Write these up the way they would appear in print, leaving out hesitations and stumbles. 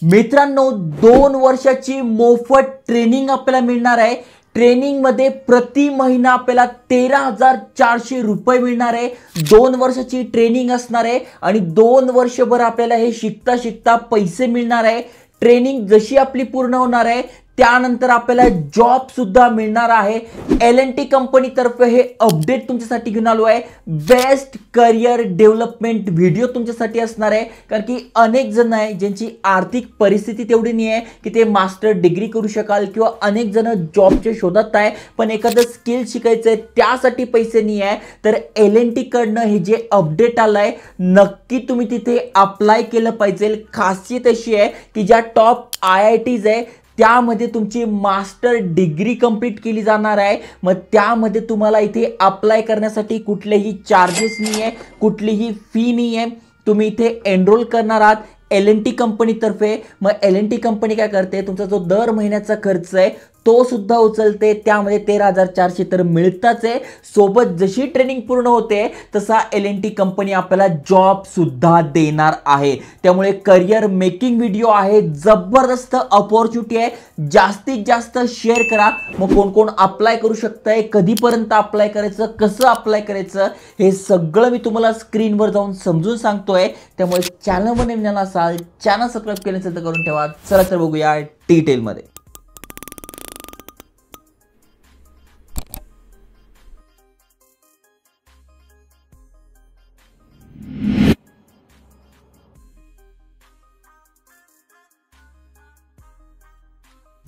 मित्रांनो 2 वर्षाची मोफत ट्रेनिंग आपल्याला मिळणार आहे। ट्रेनिंग मध्ये प्रति महिना आपल्याला 13,400 रुपये मिळणार आहे। 2 वर्षाची ट्रेनिंग असणार आहे आणि 2 वर्षभर आपल्याला हे शिकता शिकता पैसे मिळणार आहे। ट्रेनिंग जशी आपली पूर्ण होणार आहे त्यानंतर आपल्याला जॉब सुद्धा मिळणार आहे। L&T कंपनी तर्फे हे अपडेट तुमच्यासाठी घेऊन आलो आहे। बेस्ट करियर डेव्हलपमेंट व्हिडिओ तुमच्यासाठी असणार आहे, कारण की अनेक जण आहे ज्यांची आर्थिक परिस्थिती तेवढी नाही आहे की ते मास्टर डिग्री करू शकाल, किंवा अनेक जण जॉबच्या शोधात आहे पण एखादं स्किल शिकायचं आहे त्यासाठी पैसे नाही आहे। तर L&T कडनं हे जे अपडेट आलंय नक्की तुम्ही तिथे अप्लाय केलं पाहिजे। खासियत अशी आहे की ज्या टॉप IITs आहे त्यामध्ये तुमची मास्टर डिग्री कंप्लीट केली जाणार आहे। मग त्यामध्ये तुम्हाला इथे अप्लाय करण्यासाठी कुठलेही चार्जेस नाही आहे, कुठलीही फी नाही आहे। तुम्ही इथे एनरोल करणार आहात L&T कंपनी तर्फे। मग L&T कंपनी काय करते, तुमचा जो दर महिन्याचा खर्च आहे तो सुद्धा उचलते। त्यामध्ये 13,400 तर मिळताच आहे, सोबत जशी ट्रेनिंग पूर्ण होते तसा L&T कंपनी आपल्याला जॉब सुद्धा देणार आहे। त्यामुळे करियर मेकिंग व्हिडिओ आहे, जबरदस्त अपॉर्च्युनिटी आहे। जास्तीत जास्त शेअर करा। मग कोण कोण अप्लाय करू शकताय, कधीपर्यंत अप्लाय करायचं, कसं अप्लाय करायचं हे सगळं मी तुम्हाला स्क्रीनवर जाऊन समजून सांगतोय। त्यामुळे चॅनलवर नवीन असाल, चॅनल सबस्क्राइब केलं असेल तर करून ठेवा। चला तर बघूया डिटेल मध्ये।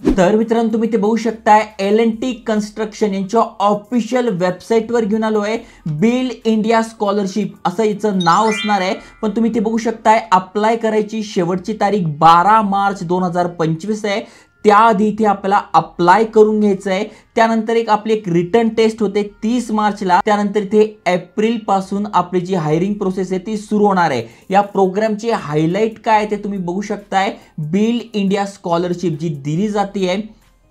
तर मित्रांनो तुम्ही ते बघू शकताय L&T कन्स्ट्रक्शन यांच्या ऑफिशियल वेबसाईटवर घेऊन आलो आहे। बिल्ड इंडिया स्कॉलरशिप असं याचं नाव असणार आहे, पण तुम्ही ते बघू शकताय अप्लाय करायची शेवटची तारीख 12 मार्च 2025 आहे। त्याआधी इथे आपल्याला अप्लाय करून घ्यायचं आहे। त्यानंतर आपली एक रिटर्न टेस्ट होते 30 मार्चला। त्यानंतर इथे एप्रिल पासून आपली जी हायरिंग प्रोसेस आहे ती सुरू होणार आहे। या प्रोग्रामचे हायलाइट काय ते तुम्ही बघू शकताय। बिल्ड इंडिया स्कॉलरशिप जी दिली जाते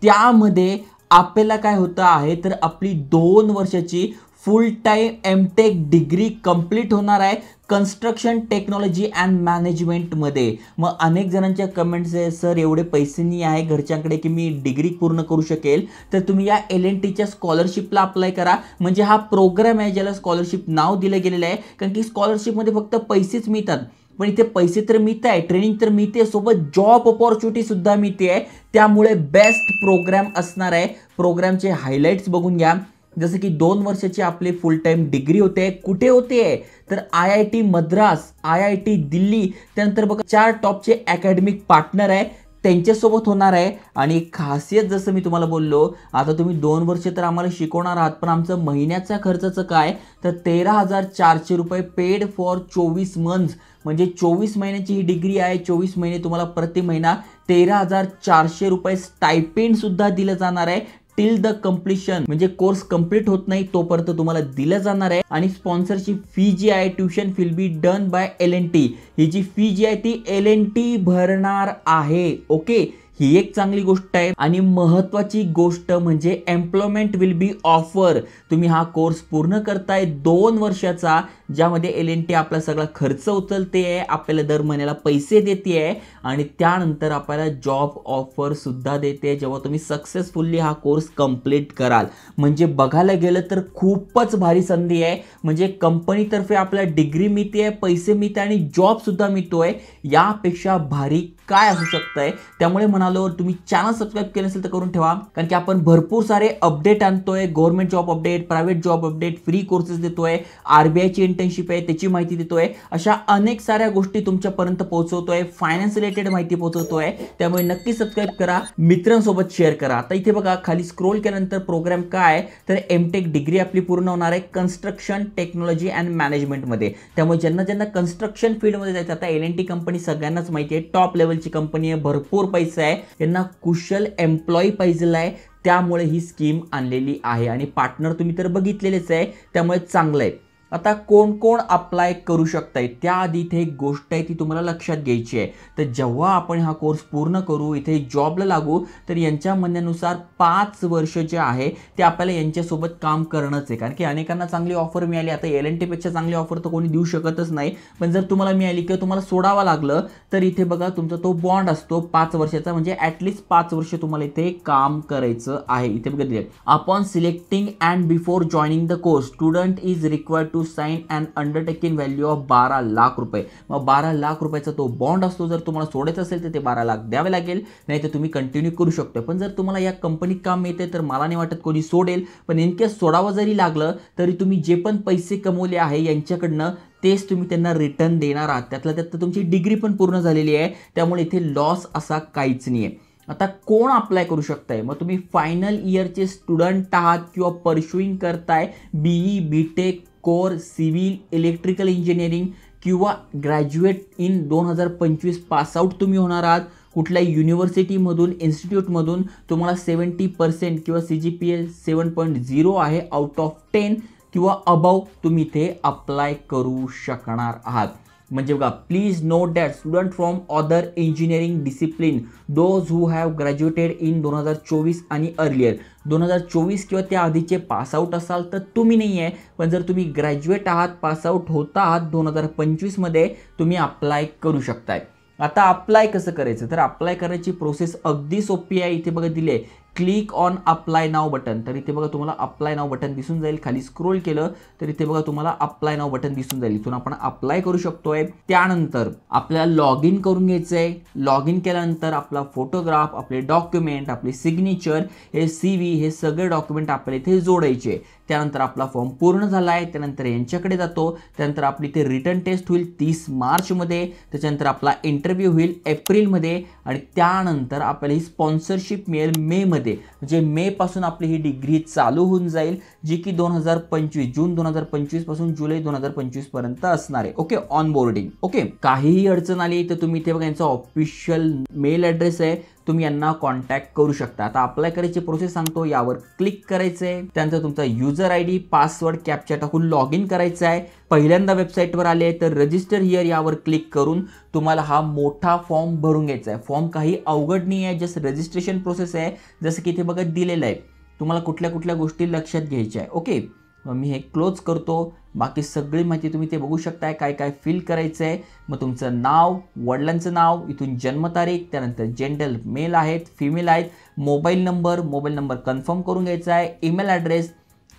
त्यामध्ये आपल्याला काय होतं आहे तर आपली 2 वर्षाची full time MTech degree complete होणार आहे कन्स्ट्रक्शन टेक्नॉलॉजी अँड मॅनेजमेंट मध्ये। मग अनेक जणांच्या कमेंट्स आहे, सर एवढे पैसे नाही आहे घरच्यांकडे की मी डिग्री पूर्ण करू शकेल, तर तुम्ही या L&Tच्या स्कॉलरशिपला अप्लाय करा। म्हणजे हा प्रोग्राम आहे ज्याला स्कॉलरशिप नाव दिलं गेलेलं आहे, कारण की स्कॉलरशिपमध्ये फक्त पैसेच मिळतात पण इथे पैसे तर मिळत आहे, ट्रेनिंग तर मिळते, सोबत जॉब अपॉर्च्युनिटी सुद्धा मिळते आहे। त्यामुळे बेस्ट प्रोग्राम असणार आहे। प्रोग्रामचे हायलाइट्स बघून घ्या। जसं की 2 वर्षाची आपली फुल टाइम डिग्री होते, कुठे होते तर IIT मद्रास, IIT दिल्ली, त्यानंतर बघा 4 टॉपचे अकॅडमिक पार्टनर आहे त्यांच्यासोबत होणार आहे। आणि खासियत जसं मी तुम्हाला बोललो, आता तुम्ही 2 वर्ष तर आम्हाला शिकवणार आहात पण आमचं महिन्याचा खर्चाचं काय तर 13,400 रुपये पेड फॉर 24 मंथ्स। म्हणजे 24 महिन्याची ही डिग्री आहे। 24 महिने तुम्हाला प्रति महिना 13,400 रुपये स्टायपेंड सुद्धा दिलं जाणार आहे टिल द कंप्लीशन। म्हणजे कोर्स कंप्लीट होत नाही तोपर्यंत तुम्हाला दिलं जाणार आहे। आणि स्पॉन्सरची फी जी आहे tuition will be done by L&T। ही जी फी जी आहे ती L&T भरणार आहे। ओके, ही एक चांगली गोष्ट आहे। आणि महत्त्वाची गोष्ट म्हणजे एम्प्लॉयमेंट विल बी ऑफर। तुम्ही हा कोर्स पूर्ण करताय 2 वर्षाचा, ज्यामध्ये L&T आपला सगळा खर्च उचलते आहे, आपल्याला दर महिन्याला पैसे देते आहे आणि त्यानंतर आपल्याला जॉब ऑफर सुद्धा देते जेव्हा तुम्ही सक्सेसफुली हा कोर्स कंप्लीट कराल। म्हणजे बघायला गेलं तर खूपच भारी संधी आहे। म्हणजे कंपनीतर्फे आपल्याला डिग्री मिळते, पैसे मिळते आणि जॉब सुद्धा मिळतोय। यापेक्षा भारी काय असू शकतंय? त्यामुळे म्हणालो तुम्ही चॅनल सबस्क्राइब केलं असेल तर करून ठेवा, कारण की आपण भरपूर सारे अपडेट आणतोय। Government job update, private job update, free courses देतोय, RBIची इंटर्नशिप आहे त्याची माहिती देतोय, अशा अनेक साऱ्या गोष्टी तुमच्यापर्यंत पोहोचवतोय, फायनान्स रिलेटेड माहिती पोहोचवतोय। त्यामुळे नक्की सबस्क्राइब करा, मित्रांसोबत शेअर करा। आता इथे बघा खाली स्क्रोल केल्यानंतर प्रोग्राम काय तर एमटेक डिग्री आपली पूर्ण होणार आहे कन्स्ट्रक्शन टेक्नॉलॉजी अँड मॅनेजमेंट मध्ये। त्यामुळे ज्यांना कन्स्ट्रक्शन फील्ड मध्ये जायचं, आता L&T कंपनी सगळ्यांनाच माहिती आहे टॉप लेवलची कंपनी आहे, भरपूर पैसा आहे, यांना कुशल एम्प्लॉई पाहिजे आहे, त्यामुळे ही स्कीम आणलेली आहे। आणि पार्टनर तुम्ही तर बघितलेलेच आहे, त्यामुळे चांगलं आहे। आता कोण कोण अप्लाय करू शकताय त्याआधी इथे एक गोष्ट आहे ती तुम्हाला लक्षात घ्यायची आहे. तर जेव्हा आपण हा कोर्स पूर्ण करू, इथे जॉबला लागू, तर यांच्या म्हणण्यानुसार 5 वर्ष जे आहे ते आपल्याला यांच्यासोबत काम करणंच आहे. कारण की अनेकांना चांगली ऑफर मिळाली, आता L&T पेक्षा चांगली ऑफर तर कोणी देऊ शकतच नाही. पण जर तुम्हाला मिळाली किंवा तुम्हाला सोडावा लागलं तर इथे बघा तुमचा तो बॉन्ड असतो 5 वर्षाचा, म्हणजे ॲटलिस्ट 5 वर्ष तुम्हाला इथे काम करायचं आहे. इथे बघा दिले, upon selecting and before joining the course student is required to sign and undertaking value of 12 lakh रुपये. मग 12 लाख रुपयाचा तो बॉन्ड असतो. जर तुम्हाला सोडायचं असेल तर ते 12 लाख द्यावे लागेल, नाही तर तुम्ही कंटिन्यू करू शकता. पण जर तुम्हाला या कंपनीत काम मिळते तर मला नाही वाटत कोणी सोडेल. पण इनकेस सोडावं जरी लागलं तरी तुम्ही जे पण पैसे कमवले आहे यांच्याकडनं तेच तुम्ही त्यांना रिटर्न देणार आहात. त्यातल्या त्यात तुमची डिग्री पण पूर्ण झालेली आहे, त्यामुळे इथे लॉस असा काहीच नाही आहे. आता कोण अप्लाय करू शकताय? मग तुम्ही फायनल इयरचे स्टुडंट आहात किंवा परस्युईंग करताय BE BTech core civil electrical engineering किंवा ग्रॅज्युएट इन 2025 पासआउट तुम्ही होणार आहात. कुठल्याही युनिव्हर्सिटीमधून इन्स्टिट्यूटमधून तुम्हाला 70% किंवा CGPA 7.0 आहे आउट ऑफ 10 किंवा अबाव तुम्ही इथे अप्लाय करू शकणार आहात. म्हणजे बघा, please note that student from other engineering discipline those who have graduated in 2024 आणि अर्लियर. 2024 किंवा त्या आधीचे पासआउट असाल तर तुम्ही नाही आहे. पण जर तुम्ही ग्रॅज्युएट आहात, पासआउट होता आहात 2025 मध्ये, तुम्ही अप्लाय करू शकताय. आता अप्लाय कसं करायचं? तर अप्लाय करायची प्रोसेस अगदी सोपी आहे. इथे बघा दिले, click on apply now button. तर इथे बघा तुम्हाला अप्लाय नाव बटन दिसून जाईल. खाली स्क्रोल केलं तर इथे बघा तुम्हाला अप्लाय नाव बटन दिसून जाईल. इथून आपण अप्लाय करू शकतोय. त्यानंतर आपल्याला लॉग इन करून घ्यायचं आहे. लॉग इन केल्यानंतर आपला फोटोग्राफ, आपले डॉक्युमेंट, आपले सिग्नेचर, हे CV, हे सगळे डॉक्युमेंट आपल्याला इथे जोडायचे. त्यानंतर आपला फॉर्म पूर्ण झाला आहे. त्यानंतर यांच्याकडे जातो. त्यानंतर आपली इथे रिटर्न टेस्ट होईल 30 मार्चमध्ये. त्याच्यानंतर आपला इंटरव्ह्यू होईल एप्रिलमध्ये आणि त्यानंतर आपल्याला ही स्पॉन्सरशिप मिळेल मेमध्ये. म्हणजे मे पासून आपली ही डिग्री चालू होऊन जाईल, जी की 2025 जून 2025 पासून जुलै 2025 पर्यंत असणार आहे. Okay, on boarding. ओके, काहीही अडचण आली तर तुम्ही इथे बघा यांचा ऑफिशियल मेल ॲड्रेस आहे, तुम्ही यांना कॉन्टॅक्ट करू शकता. आता अप्लाय करायची प्रोसेस सांगतो. यावर क्लिक करायचं आहे. त्यानंतर तुमचा युजर ID, पासवर्ड, कॅप्चा टाकून लॉग इन करायचं आहे. पहिल्यांदा वेबसाईटवर आले तर रजिस्टर हिअर यावर क्लिक करून तुम्हाला हा मोठा फॉर्म भरून घ्यायचा आहे. फॉर्म काही अवघड नाही आहे, जस्ट रजिस्ट्रेशन प्रोसेस आहे. जसं की इथे बघा दिलेलं आहे. तुम्हाला कुठल्या कुठल्या गोष्टी लक्षात घ्यायच्या आहे. ओके, मी हे क्लोज करतो. बाकी सगळी माहिती तुम्ही ते बघू शकताय, काय काय फिल करायचं आहे. मग तुमचं नाव, वडिलांचं नाव, इथून जन्मतारीख, त्यानंतर जेंडर मेल आहेत, फिमेल आहेत, मोबाईल नंबर कन्फर्म करून घ्यायचा आहे. ईमेल ॲड्रेस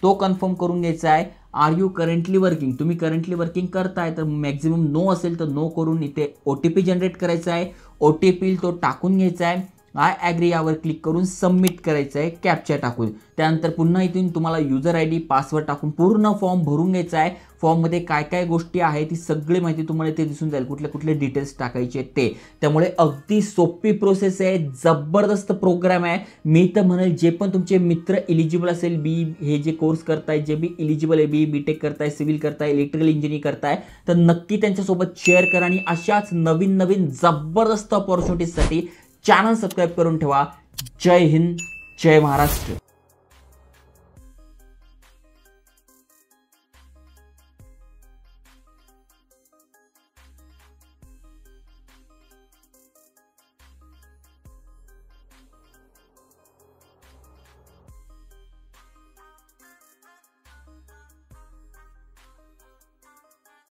तो कन्फर्म करून घ्यायचा आहे. आर यू करंटली वर्किंग, तुम्ही करंटली वर्किंग करताय तर मॅक्झिमम नो असेल तर नो करून इथे OTP जनरेट करायचा आहे. OTP तो टाकून घ्यायचा आहे. आय ॲग्री यावर क्लिक करून सबमिट करायचं आहे कॅप्चा टाकून. त्यानंतर पुन्हा इथून तुम्हाला युजर ID, पासवर्ड टाकून पूर्ण फॉर्म भरून घ्यायचा आहे. फॉर्ममध्ये काय काय गोष्टी आहेत ती सगळी माहिती तुम्हाला ते दिसून जाईल, कुठले कुठले डिटेल्स टाकायचे ते. त्यामुळे अगदी सोपी प्रोसेस आहे, जबरदस्त प्रोग्राम आहे. मी तर म्हणेल जे पण तुमचे मित्र इलिजिबल असेल, हे जे कोर्स करताय, जे बी इलिजिबल आहे, BE BTech करताय, सिव्हिल करताय, इलेक्ट्रिकल इंजिनिअरिंग करताय, तर नक्की त्यांच्यासोबत शेअर करा. आणि अशाच नवीन नवीन जबरदस्त ऑपॉर्च्युनिटीजसाठी चॅनल सबस्क्राईब करून ठेवा. जय हिंद, जय महाराष्ट्र.